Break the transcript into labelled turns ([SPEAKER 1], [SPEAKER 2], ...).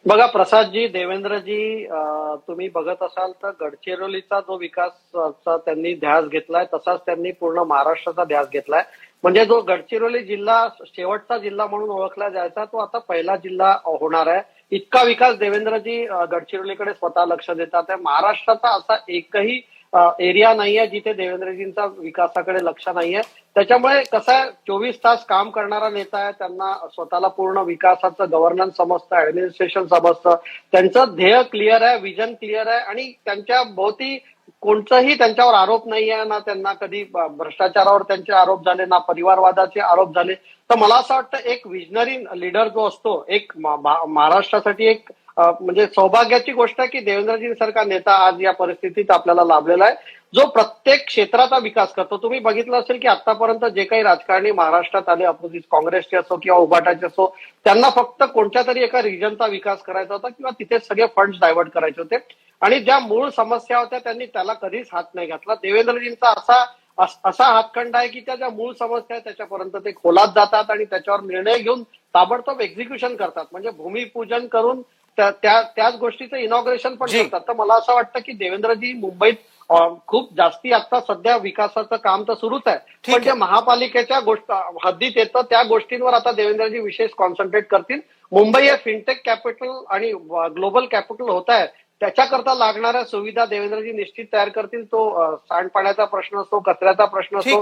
[SPEAKER 1] बघा प्रसादजी, देवेंद्रजी, तुम्ही बघत असाल तर गडचिरोलीचा जो विकासचा त्यांनी ध्यास घेतलाय तसाच त्यांनी पूर्ण महाराष्ट्राचा ध्यास घेतलाय. म्हणजे जो गडचिरोली जिल्हा शेवटचा जिल्हा म्हणून ओळखला जायचा तो आता पहिला जिल्हा होणार आहे. इतका विकास देवेंद्रजी गडचिरोलीकडे स्वतः लक्ष देतात. महाराष्ट्राचा असा एकही एरिया नाहीये जिथे देवेंद्रजींचा विकासाकडे लक्ष नाहीये. त्याच्यामुळे कसं आहे, 24 तास काम करणारा नेता आहे. त्यांना स्वतःला पूर्ण विकासाचं गव्हर्नन्स समजतं, ऍडमिनिस्ट्रेशन समजतं. त्यांचं ध्येय क्लिअर आहे, विजन क्लिअर आहे आणि त्यांच्या भोवती कोणताही त्यांच्यावर आरोप नाहीये. ना त्यांना कधी भ्रष्टाचारावर त्यांचे आरोप झाले, ना परिवारवादाचे आरोप झाले. तर मला असं वाटतं एक विजनरी लीडर जो असतो, एक महाराष्ट्रासाठी एक म्हणजे सौभाग्याची गोष्ट आहे की देवेंद्रजींसारखा नेता आज या परिस्थितीत आपल्याला लाभलेला आहे, जो प्रत्येक क्षेत्राचा विकास करतो. तुम्ही बघितलं असेल की आतापर्यंत जे काही राजकारणी महाराष्ट्रात आले, अपोजिट काँग्रेसचे असो किंवा उभाटाचे असो, त्यांना फक्त कोणत्या तरी एका रिजनचा विकास करायचा होता किंवा तिथे सगळे फंड्स डायव्हर्ट करायचे होते आणि ज्या मूळ समस्या होत्या त्यांनी त्याला कधीच हात नाही घातला. देवेंद्रजींचा असा हातखंड आहे की त्या ज्या मूळ समस्या आहेत त्याच्यापर्यंत ते खोलात जातात आणि त्याच्यावर निर्णय घेऊन ताबडतोब एक्झिक्युशन करतात. म्हणजे भूमिपूजन करून त्याच गोष्टीचं इनॉग्रेशन पण
[SPEAKER 2] जी.
[SPEAKER 1] करतात. तर मला असं वाटतं की देवेंद्रजी मुंबईत खूप जास्ती आता सध्या विकासाचं काम तर सुरूच आहे,
[SPEAKER 2] ठीक
[SPEAKER 1] पण जे
[SPEAKER 2] आहे.
[SPEAKER 1] महापालिकेच्या हद्दीत येतं त्या गोष्टींवर आता देवेंद्रजी विशेष कॉन्सन्ट्रेट करतील. मुंबई हे फिनटेक कॅपिटल आणि ग्लोबल कॅपिटल होत आहे, त्याच्याकरता लागणाऱ्या सुविधा देवेंद्रजी निश्चित तयार करतील. तो सांडपाण्याचा प्रश्न असो, कचऱ्याचा प्रश्न
[SPEAKER 2] ठीक
[SPEAKER 1] असो,